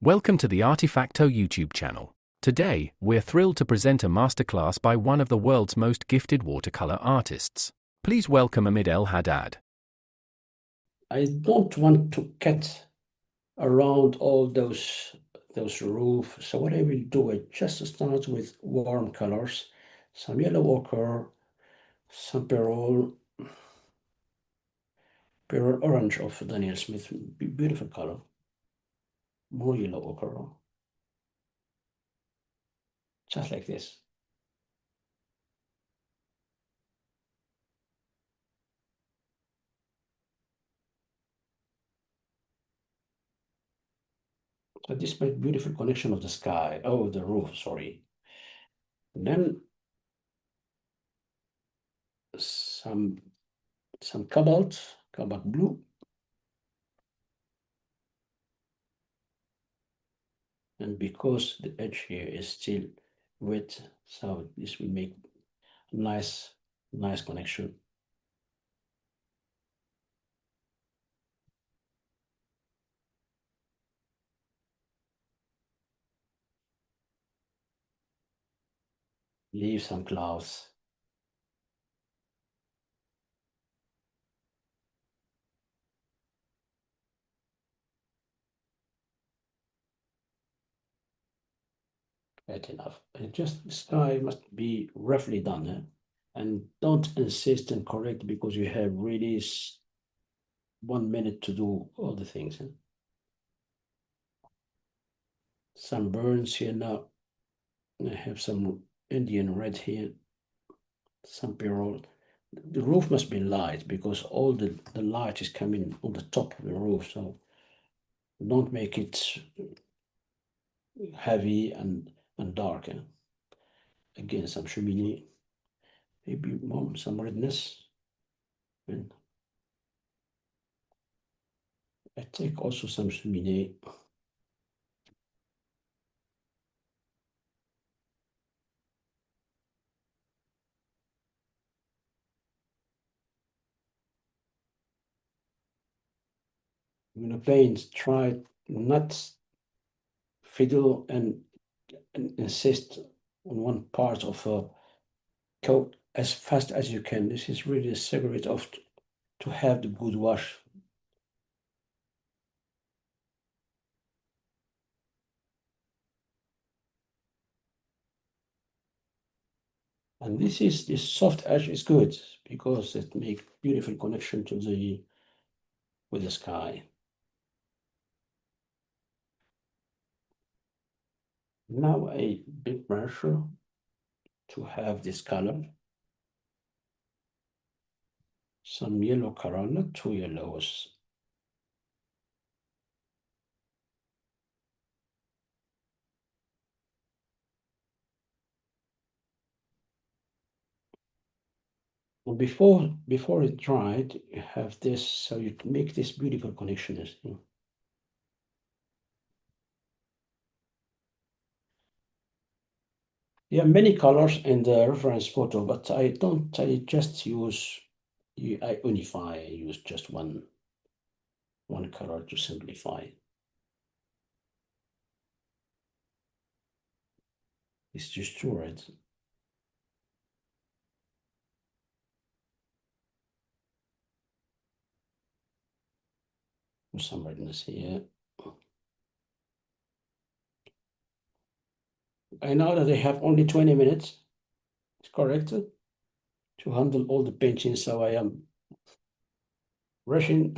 Welcome to the Artefacto YouTube channel. Today, we're thrilled to present a masterclass by one of the world's most gifted watercolor artists. Please welcome Amid El Haddad. I don't want to cut around all those roofs. So what I will do, I just start with warm colors, some yellow ochre, some pearl orange of Daniel Smith, beautiful color, more yellow ochre, just like this. So this makes beautiful connection of the sky, the roof, sorry. And then some cobalt blue. And because the edge here is still wet, so this will make a nice connection. Leave some clouds. Right enough. And just the sky must be roughly done, and don't insist and correct because you have really 1 minute to do all the things. Some burns here now. I have some Indian red here, some pearl. The roof must be light because all the light is coming on the top of the roof, so don't make it heavy and dark. Again, some cheminée, maybe some redness. And I take also some cheminée. I'm gonna paint, try not fiddle and insist on one part of a coat as fast as you can. This is really a secret of to have the good wash. And this soft edge is good because it makes beautiful connection to with the sky. Now a big brush to have this color. Some yellow color, not too yellows. Before it dried, you have this, so you make this beautiful connection. Yeah, many colors in the reference photo, but I just use, I unify, I use just one color to simplify. It's just too red. Some redness here. I know that I have only 20 minutes, it's correct, to handle all the paintings, so I am rushing.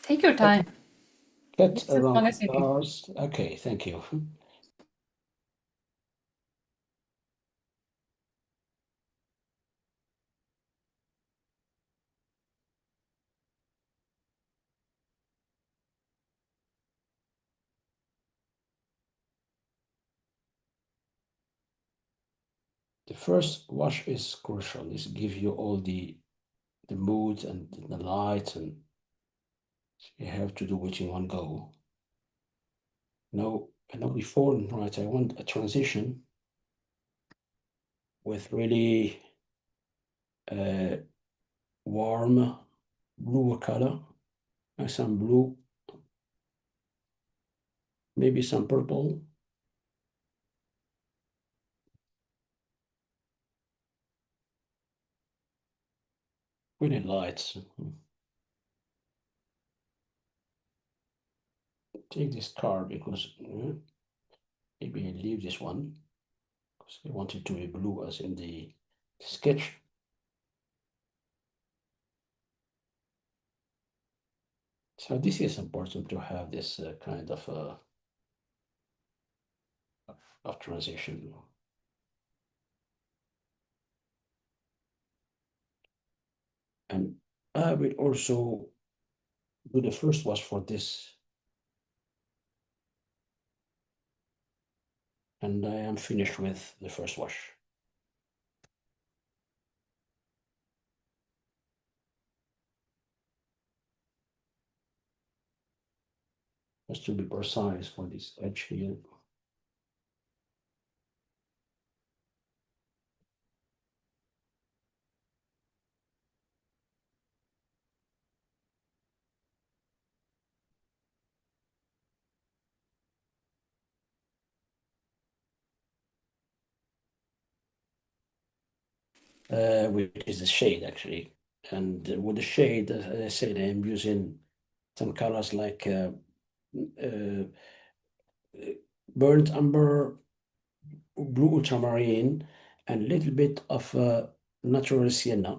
Take your time. Cut Just as long around as you need. stars. Okay, thank you. The first wash is crucial. This gives you all the mood and the light, and you have to do it in one go. Now, before, right, I want a transition with really warm blue color, and some blue maybe some purple. Really light. Take this card because maybe I leave this one because I want it to be blue as in the sketch. So this is important to have this kind of transition. And I will also do the first wash for this. And I am finished with the first wash. Just to be precise for this edge here. Which is the shade actually. And with the shade, as I said, I'm using some colors like burnt umber, blue ultramarine, and a little bit of natural sienna.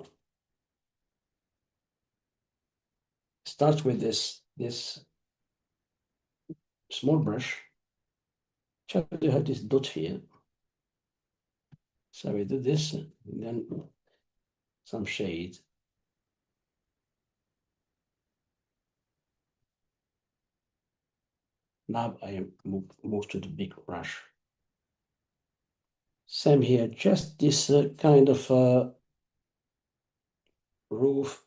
Start with this small brush. Just to have this dot here. So we do this, and then some shade. Now I move to the big brush. Same here, just this kind of roof.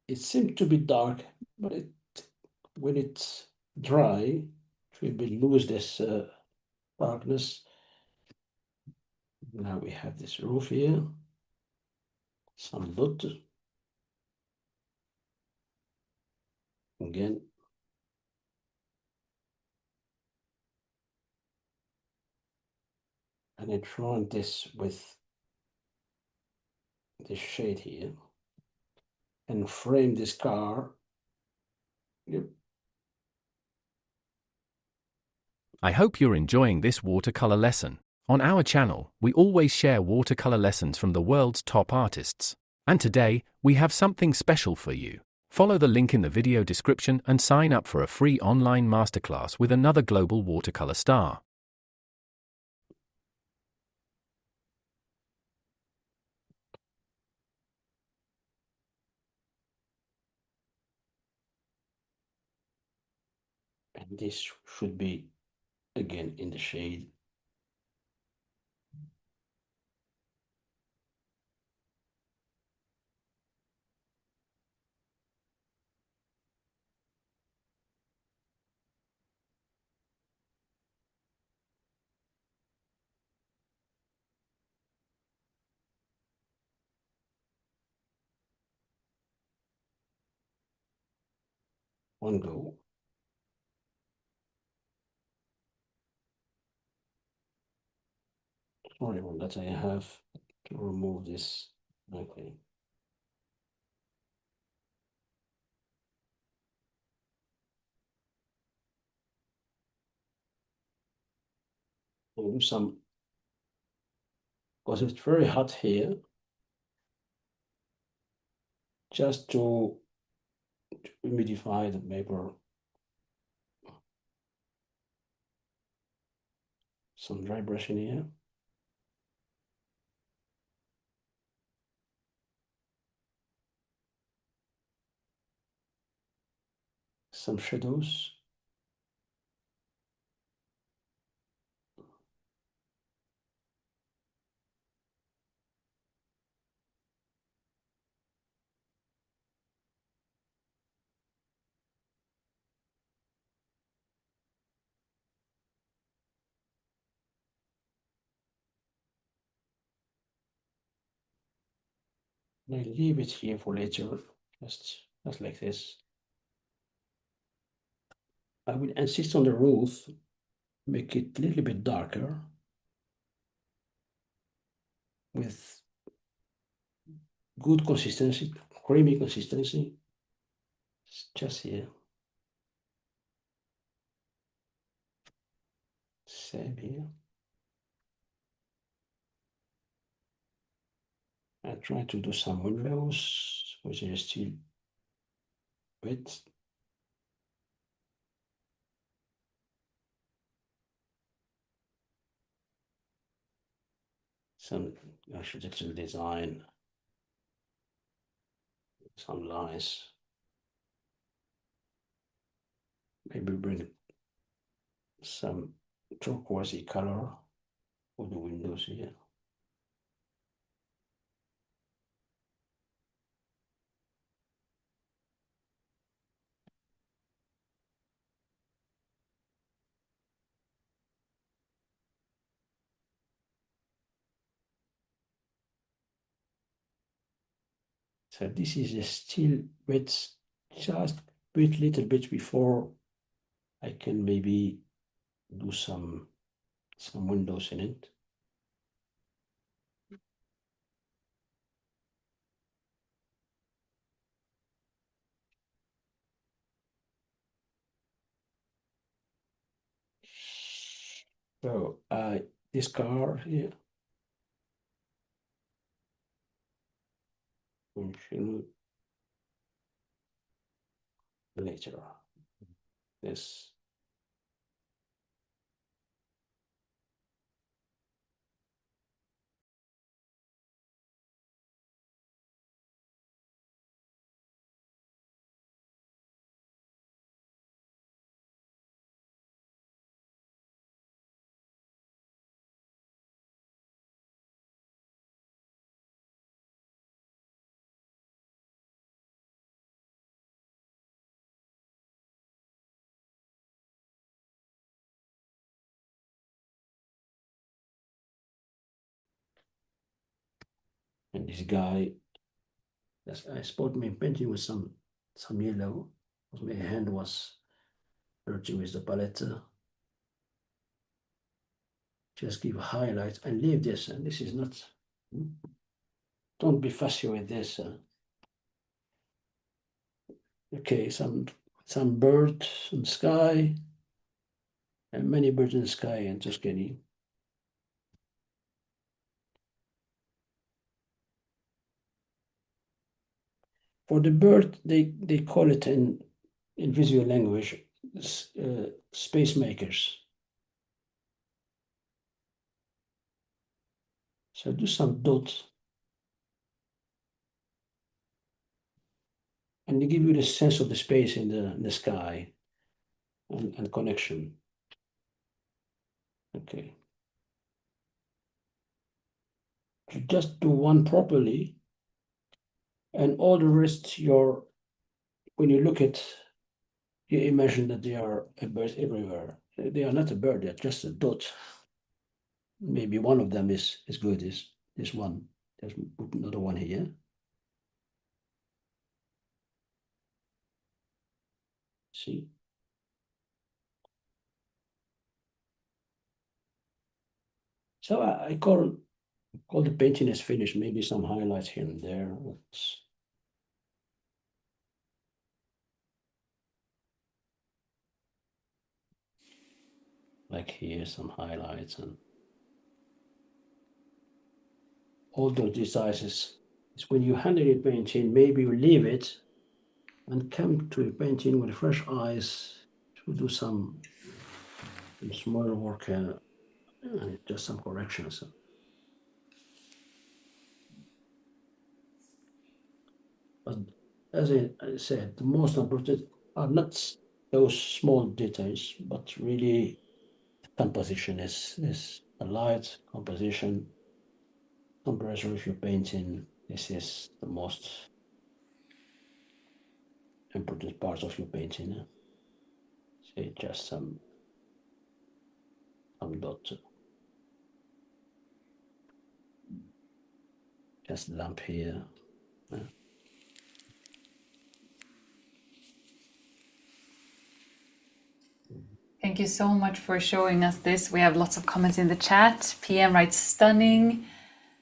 It seems to be dark, but when it's dry, it will lose this darkness. Now we have this roof here, some dot. Again. And I'm drawing this with this shade here and frame this car. Yep. I hope you're enjoying this watercolor lesson. On our channel, we always share watercolor lessons from the world's top artists. And today, we have something special for you. Follow the link in the video description and sign up for a free online masterclass with another global watercolor star. And this should be again in the shade. One go. Sorry about that, I have to remove this. Okay. I'll do some, because it's very hot here, just to humidify the paper. Some dry brush in here. Some shadows. And I leave it here for later, just like this. I will insist on the roof, make it a little bit darker with good consistency, creamy consistency. It's just here. Same here. I try to do some windows, which is still wet. Some architectural design, some lines. Maybe bring some turquoisey color for the windows here. So this is a still wet, just wait a little bit before I can maybe do some windows in it. So this car here, later. This. And this guy, I spotted me painting with some yellow, because my hand was dirty with the palette. Just give highlights and leave this, and this is not, don't be fussy with this. Okay, some bird, some sky, and many birds in the sky in Tuscany. For the bird, they call it in visual language, space makers. So do some dots, and they give you the sense of the space in the sky and connection. Okay. You just do one properly, and all the rest, when you look at, you imagine that they are a bird everywhere. They are not a bird, they're just a dot. Maybe one of them is good, is this one. There's another one here. See? So I call the painting is finished, maybe some highlights here and there. Like here, some highlights and all those devices. It's when you handle your painting, maybe you leave it and come to a painting with fresh eyes to do some smaller work and just some corrections. But as I said, the most important are not those small details, but really composition is a light composition, comparison with your painting. This is the most important part of your painting. Say just some dot, just lamp here. Thank you so much for showing us this. We have lots of comments in the chat. PM writes stunning.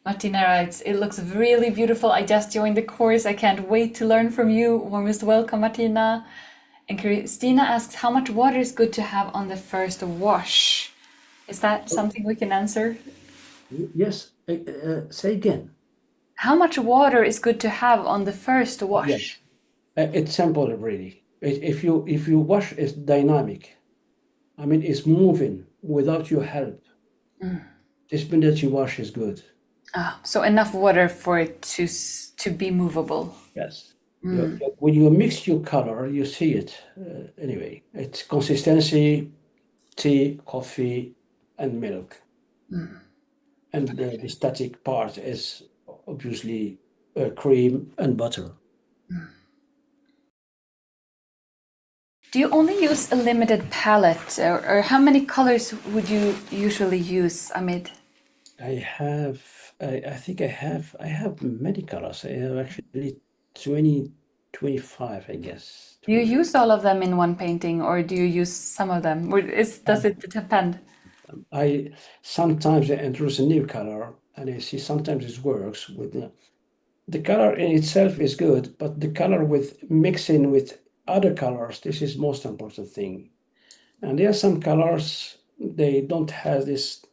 Martina writes, it looks really beautiful. I just joined the course. I can't wait to learn from you. Warmest welcome, Martina. And Christina asks, how much water is good to have on the first wash? Is that something we can answer? Yes, say again. How much water is good to have on the first wash? Yes. It's simple, really. If you wash, it's dynamic. I mean, it's moving without your help. This means that you wash is good. So enough water for it to be movable. Yes. When you mix your color, you see it. Anyway, it's consistency, tea, coffee, and milk. And the static part is obviously cream and butter. Do you only use a limited palette, or how many colors would you usually use, Amid? I think I have many colors. I have actually 20, 25, I guess. Do you use all of them in one painting, or do you use some of them? Or does it depend? Sometimes I introduce a new color, and I see sometimes it works with the color in itself is good, but the color with mixing with other colors, this is most important thing. And there are some colors, they don't have this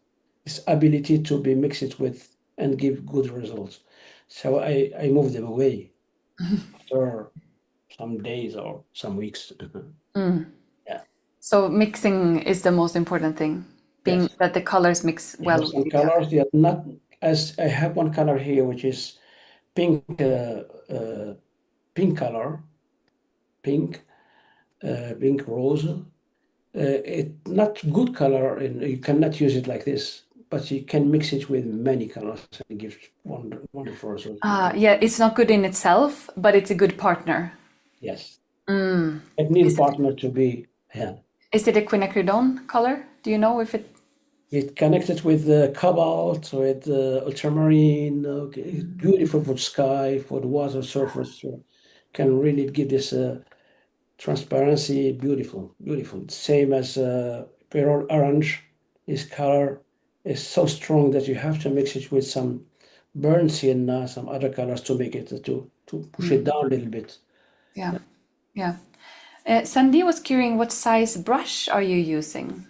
ability to be mixed with and give good results. So I move them away after some days or some weeks. Yeah. So mixing is the most important thing, being Yes. that the colors mix I well have with some each other. colors, they are not as I have one color here, which is pink, pink color, pink rose. It's not good color, and you cannot use it like this, but you can mix it with many colors and give wonderful results. Yeah, it's not good in itself, but it's a good partner. Yes. It needs partner to be, yeah. Is it a quinacridone color? Do you know if it? It connected with cobalt, with ultramarine. Okay. Beautiful for sky, for the water surface. Can really give this transparency. Beautiful, beautiful. Same as pearl orange. This color is so strong that you have to mix it with some burnt sienna, some other colors to make it to push it down a little bit. Yeah, yeah. Sandy was curious, what size brush are you using?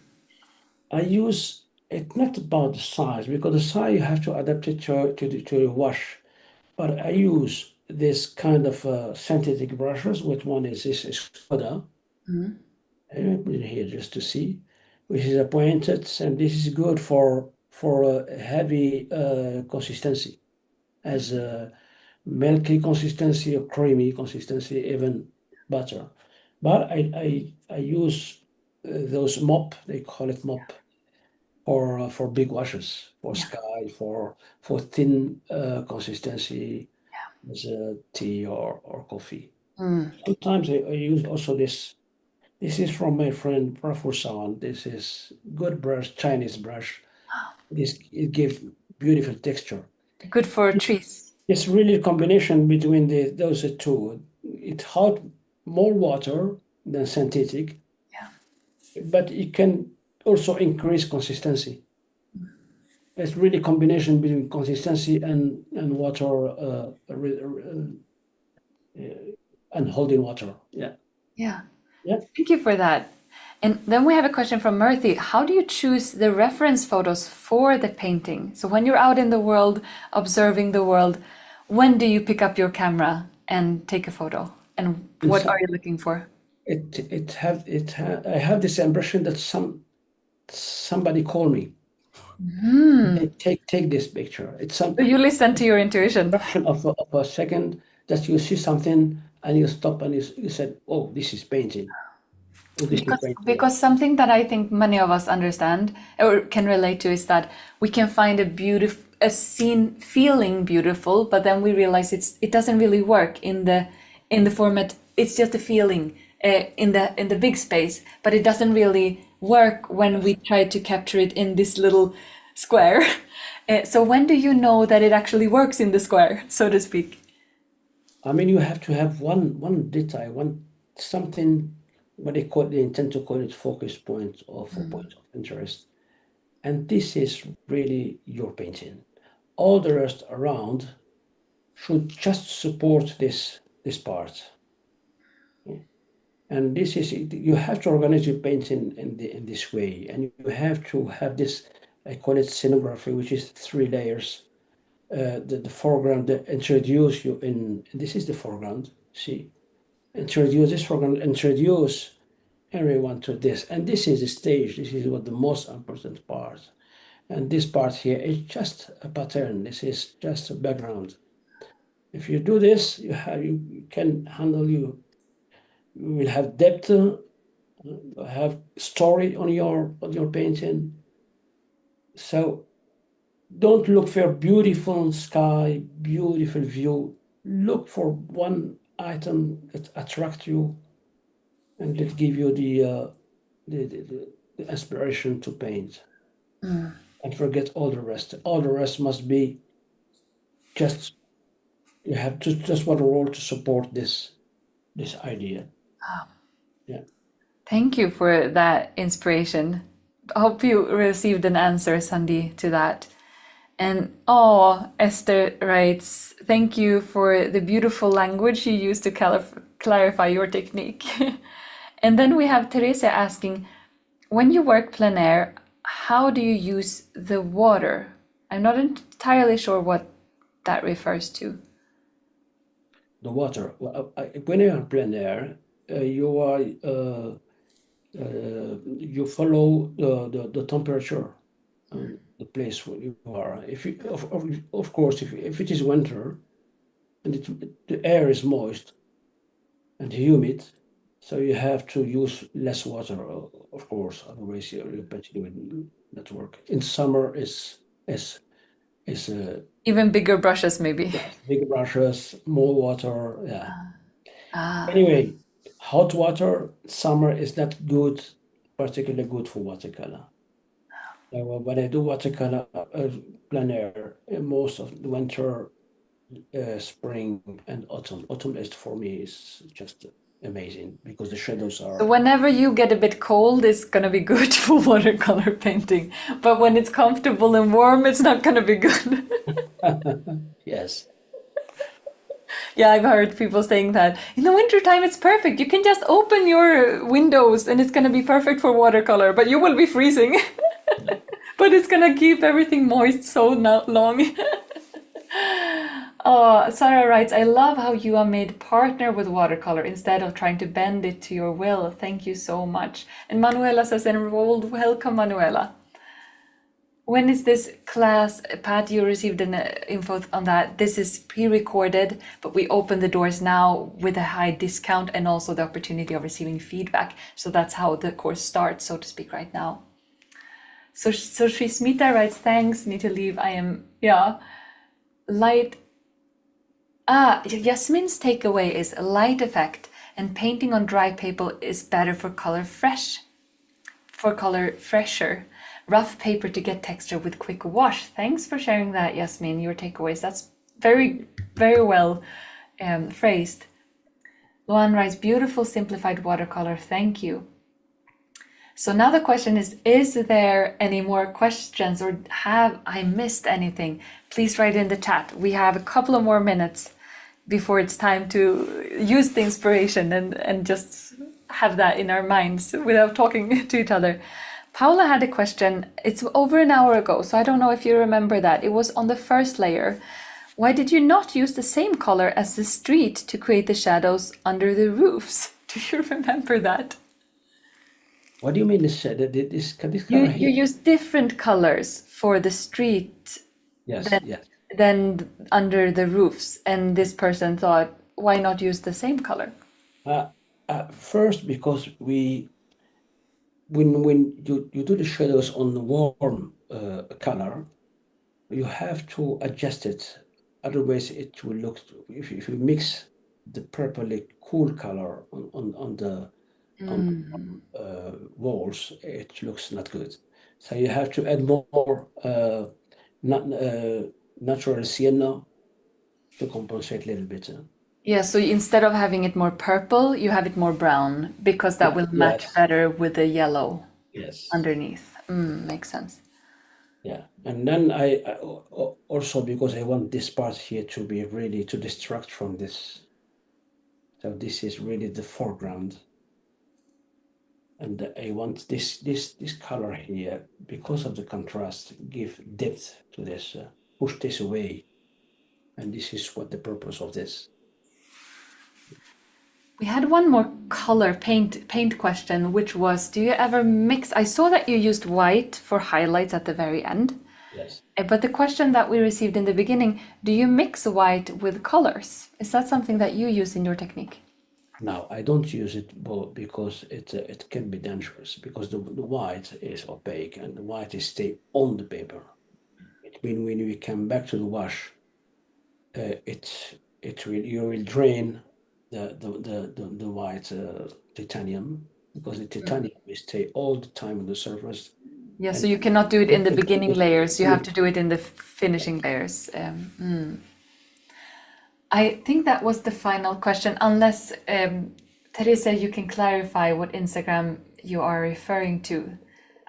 I use it's not about the size, because the size you have to adapt it to the wash. But I use this kind of synthetic brushes. Which one is this? Is Skoda. I put it here just to see, which is a pointed, and this is good for a heavy consistency, as a milky consistency or creamy consistency, even butter. But I use those mop. They call it mop for big washes, for sky, for thin consistency, as tea or coffee. Sometimes I use also this. This is from my friend Prafusan. This is good brush, Chinese brush. It gives beautiful texture. Good for trees. It's really a combination between those two. It holds more water than synthetic, but it can also increase consistency. It's really a combination between consistency and water and holding water. Yeah. Yeah. Yeah. Thank you for that. And then we have a question from Murthy. How do you choose the reference photos for the painting? So when you're out in the world, observing the world, when do you pick up your camera and take a photo? And what are you looking for? I have this impression that somebody called me. Take this picture. It's some So you listen to your intuition. fraction of a second that you see something and you stop and you said, "Oh, this is painting." Oh, this is painting. Because something that I think many of us understand or can relate to is that we can find a scene feeling beautiful, but then we realize it doesn't really work in the format. It's just a feeling in the big space, but it doesn't really work when we try to capture it in this little square. So when do you know that it actually works in the square, so to speak? I mean, you have to have one detail, something, what they intend to call it focus point or point of interest. And this is really your painting. All the rest around should just support this part. And this is, you have to organize your painting in this way, and you have to have this, I call it scenography, which is 3 layers. The foreground that introduce you in, this is the foreground, see, introduce this foreground, introduce everyone to this, and this is the stage. This is what the most important part, and this part here is just a pattern. This is just a background. If you do this, you can handle, you will have depth, have story on your painting. So don't look for beautiful sky, beautiful view. Look for one item that attract you and that give you the inspiration to paint. And forget all the rest. All the rest must be just, you have to just one role to support this idea. Yeah. Thank you for that inspiration. I hope you received an answer, Sandy, to that. And Esther writes, thank you for the beautiful language you used to clarify your technique. And then we have Teresa asking, when you work plein air, how do you use the water? I'm not entirely sure what that refers to. The water. When you are plein air, you are you follow the temperature, the place where you are. If you, of course, if it is winter and the air is moist and humid, so you have to use less water, of course. Otherwise, your painting will not work. In summer, is even bigger brushes, maybe. big brushes, more water. Yeah. Anyway, hot water, summer is not good, particularly good for watercolor. So when I do watercolor plein air, most of the winter, spring, and autumn. Autumn is for me is just amazing because the shadows are. So whenever you get a bit cold, it's gonna be good for watercolor painting. But when it's comfortable and warm, it's not gonna be good. Yes. Yeah, I've heard people saying that in the wintertime it's perfect. You can just open your windows and it's gonna be perfect for watercolor, but you will be freezing. But it's gonna keep everything moist so long. Oh, Sarah writes, I love how you are made partner with watercolor instead of trying to bend it to your will. Thank you so much. And Manuela says, enrolled. Welcome, Manuela. When is this class? Pat, you received an info on that. This is pre-recorded, but we open the doors now with a high discount and also the opportunity of receiving feedback. So that's how the course starts, so to speak, right now. So Shrishmita writes, thanks, need to leave. I am, light. Yasmin's takeaway is light effect and painting on dry paper is better for color fresher. Rough paper to get texture with quick wash. Thanks for sharing that, Yasmin, your takeaways. That's very, very well phrased. Luan writes, beautiful simplified watercolor. Thank you. So now the question is there any more questions or have I missed anything? Please write in the chat. We have a couple of more minutes before it's time to use the inspiration and just have that in our minds without talking to each other. Paula had a question. It's over an hour ago, so I don't know if you remember that. It was on the first layer. Why did you not use the same color as the street to create the shadows under the roofs? Do you remember that? What do you mean this color here? You use different colors for the street than under the roofs. And this person thought, why not use the same color? First, because when you do the shadows on the warm color, you have to adjust it. Otherwise, it will look, if you mix the purpley cool color on the walls, it looks not good. So you have to add more natural sienna to compensate a little bit. Yeah, so instead of having it more purple, you have it more brown because that will match Yes. better with the yellow Yes. underneath. Makes sense. Yeah, and then also because I want this part here to be really to distract from this. So this is really the foreground, and I want this color here, because of the contrast, give depth to this, push this away, and this is what the purpose of this. We had one more color paint question, which was, do you ever mix? I saw that you used white for highlights at the very end. Yes. But the question that we received in the beginning, do you mix white with colors? Is that something that you use in your technique? Now I don't use it because it can be dangerous, because the white is opaque and the white is stay on the paper. It means when we come back to the wash, you will drain the white titanium, because the titanium will stay all the time on the surface. Yeah, so And you cannot do it in the beginning layers. You have to it- do it in the finishing layers. I think that was the final question, unless Teresa, you can clarify what Instagram you are referring to.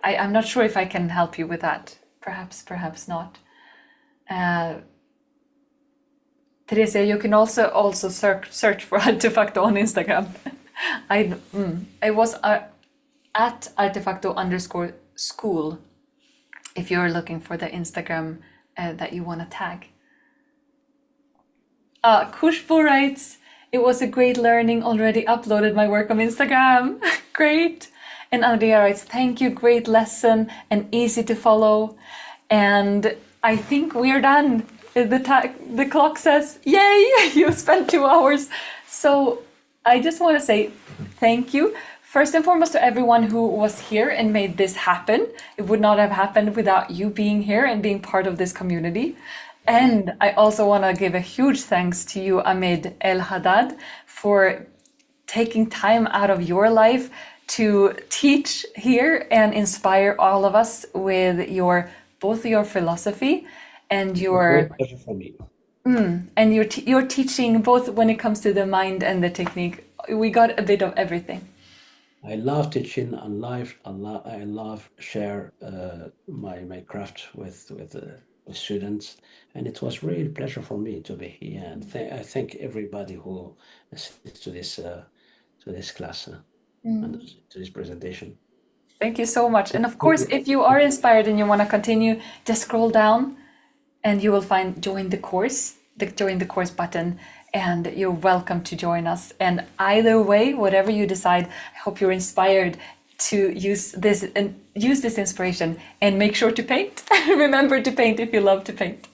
I'm not sure if I can help you with that. Perhaps not. Teresa, you can also search for Artefacto on Instagram. I was at Artefacto_school if you're looking for the Instagram that you want to tag. Kushbu writes, it was a great learning, already uploaded my work on Instagram. Great. And Andrea writes, thank you, great lesson and easy to follow. And I think we're done. The clock says, yay, you spent 2 hours. So I just want to say thank you. First and foremost to everyone who was here and made this happen. It would not have happened without you being here and being part of this community. And I also want to give a huge thanks to you, Amid El Haddad, for taking time out of your life to teach here and inspire all of us with both your philosophy and Great pleasure for me. and your teaching, both when it comes to the mind and the technique. We got a bit of everything. I love teaching and live. I love share my craft with students, and it was really a pleasure for me to be here. And I thank everybody who listens to this class and to this presentation. Thank you so much. And of course, if you are inspired and you want to continue, just scroll down and you will find join the course button, and you're welcome to join us. And either way, whatever you decide, I hope you're inspired to use this inspiration and make sure to paint. Remember to paint if you love to paint.